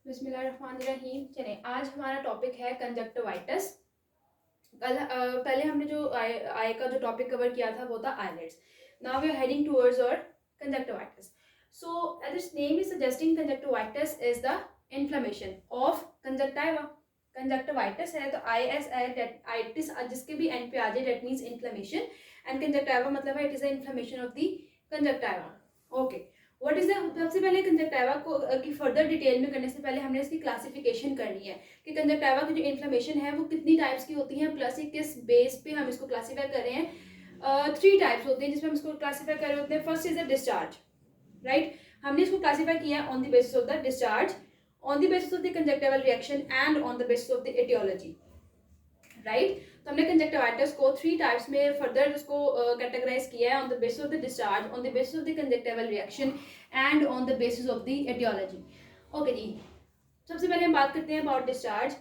बिस्मिल्लाहिर्रहमानिर्रहीम। चलें, आज हमारा टॉपिक है कंजक्टिवाइटिस। पहले हमने जो आई का जो टॉपिक कवर किया था वो था eyelids. Now we are heading towards और conjunctivitis. So as its name is suggesting, conjunctivitis is the inflammation of conjunctiva. Conjunctivitis है तो आईएस जिसके भी एंड पे आ जाए that means inflammation, and conjunctiva मतलब है it is the inflammation of the conjunctiva. Okay, what is the, सबसे पहले कंजक्टाइवा को की फर्दर डिटेल में करने से पहले हमने इसकी क्लासिफिकेशन करनी है कि कंजक्टाइवा की जो इन्फ्लेमेशन है वो कितनी टाइप्स की होती हैं, प्लस किस बेस पे हम इसको क्लासीफाई कर रहे हैं। 3 टाइप्स होती हैं जिसमें हम इसको क्लासीफाई कर रहे होते हैं। First is the discharge, right. हमने इसको क्लासीफाई किया on the basis of the discharge, on the basis of the conjunctival reaction and on the basis of the aetiology, right. तो हमने कंजक्टिवाइटिस को 3 टाइप्स में फर्दर उसको कैटेगराइज किया है, on the basis of the discharge, on the basis of the conjunctival reaction and on the basis of the aetiology. Okay जी, सबसे पहले हम बात करते हैं अबाउट डिस्चार्ज।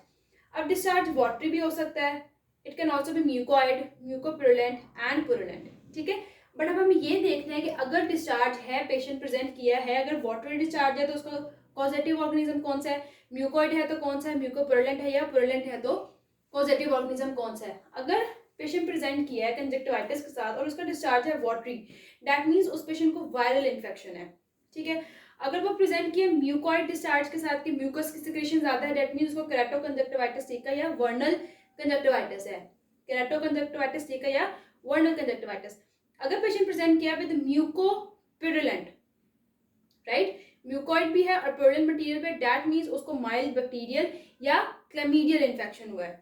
अब डिस्चार्ज वाटरी भी हो सकता है, it can also be mucoid, mucopurulent and purulent, ठीक है। बट अब हमें ये देखना है कि अगर डिस्चार्ज है, पेशेंट प्रेजेंट किया है, अगर वाटरी डिस्चार्ज है तो उसका कॉजेटिव ऑर्गेनिज्म कौन सा है, म्यूकोइड है तो कौन सा है, म्यूकोपुरुलेंट है, या पुरुलेंट है तो कॉजेटिव ऑर्गेनिज्म कौन सा है। अगर पेशेंट प्रेजेंट किया है कंजक्टिवाइटिस के साथ और उसका डिस्चार्ज है वाटरी, दैट मीन्स उस पेशेंट को वायरल इन्फेक्शन है, ठीक है। अगर वो प्रेजेंट किया म्यूकोइड डिस्चार्ज के साथ कि म्यूकस की सिक्रेशन ज्यादा है, दैट मीन्स उसको केराटो कंजक्टिवाइटिस टीका या वर्नल कंजक्टिवाइटिस है, केराटो कंजक्टिवाइटिस टीका या वर्नल कंजक्टिवाइटिस। अगर पेशेंट प्रेजेंट किया विद म्यूकोपुरुलेंट, राइट, म्यूकोइड भी है और पुरुलेंट मटेरियल पे, दैट मीन्स उसको माइल्ड बैक्टीरियल या क्लैमीडियल इन्फेक्शन हुआ है,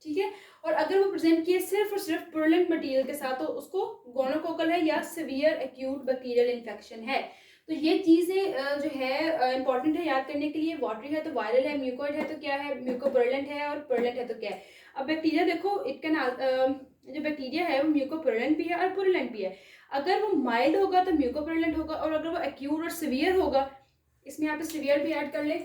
ठीक है। और अगर वो प्रेजेंट किए सिर्फ और सिर्फ पुरुलेंट मटेरियल के साथ तो उसको गोनोकोकल है या सिवियर एक्यूट बैक्टीरियल इन्फेक्शन है। तो ये चीज़ें जो है इंपॉर्टेंट है याद करने के लिए। वाटरी है तो वायरल है, म्यूकोइड है तो क्या है, म्यूकोपुरुलेंट है, और पुरुलेंट है तो क्या है। अब बैक्टीरिया देखो, इट कैन जो बैक्टीरिया है वो म्यूकोपुरुलेंट भी है और पुरुलेंट भी है। अगर वो माइल्ड होगा तो म्यूकोपुरुलेंट होगा, और अगर वो एक्यूट और सिवियर होगा, इसमें यहाँ पे सिवियर भी ऐड कर ले,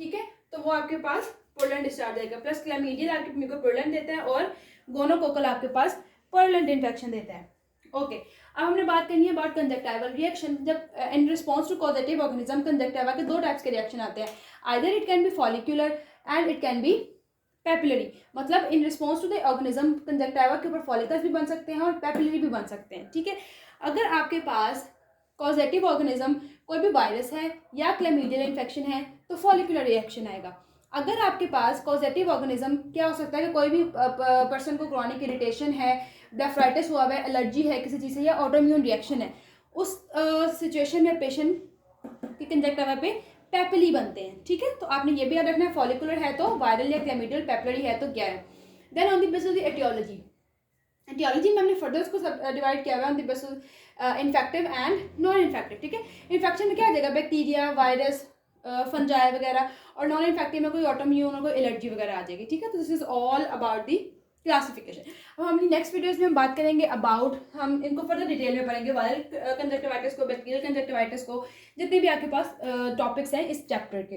ठीक है, तो वो आपके पास पुरुलेंट डिस्चार्ज आएगा। प्लस क्लैमीडियल आपके म्यूकोपुरुलेंट देता है और गोनोकोकल आपके पास पुरुलेंट इन्फेक्शन देता है। ओके, अब हमने बात करनी है अबाउट कंजक्टिवल रिएक्शन। जब in response to causative organism, conjunctiva के 2 टाइप्स के रिएक्शन आते हैं, either it can be follicular and it can be papillary. मतलब in response to the organism conjunctiva के ऊपर फॉलिकल्स भी बन सकते हैं और पेपिलरी भी बन सकते हैं, ठीक है। अगर आपके पास कॉजेटिव ऑर्गेनिज्म कोई भी वायरस है या क्लैमीडियल इन्फेक्शन है तो फॉलिकुलर रिएक्शन आएगा। अगर आपके पास कॉजेटिव ऑर्गेनिज्म क्या हो सकता है कि कोई भी पर्सन को क्रॉनिक इरिटेशन है, ब्लेफराइटिस हुआ है, एलर्जी है किसी चीज़ से, या ऑटोइम्यून रिएक्शन है, उस सिचुएशन में पेशेंट की कंजक्टिवा पे पेपिली बनते हैं, ठीक है। तो आपने ये भी याद रखना है, फॉलिकुलर है तो वायरल या क्लैमिडियल, पेपिलरी है तो क्या है। Then on the basis of the aetiology, aetiology में हमने फर्दर उसको डिवाइड किया हुआ है on the basis infective and non infective, ठीक है। इन्फेक्शन में क्या आ जाएगा, बैक्टीरिया, वायरस, फंजाई वगैरह, और नॉन इन्फेक्टिव में कोई ऑटोइम्यून और कोई एलर्जी वगैरह आ जाएगी, ठीक है। तो this is all about the classification. अब हम नेक्स्ट वीडियोस में हम बात करेंगे अबाउट, हम इनको फर्दर डिटेल में पढ़ेंगे, वायरल कंजक्टिवाइटिस को, बैक्टीरियल कंजक्टिवाइटिस को, जितने भी आपके पास टॉपिक्स हैं इस चैप्टर के।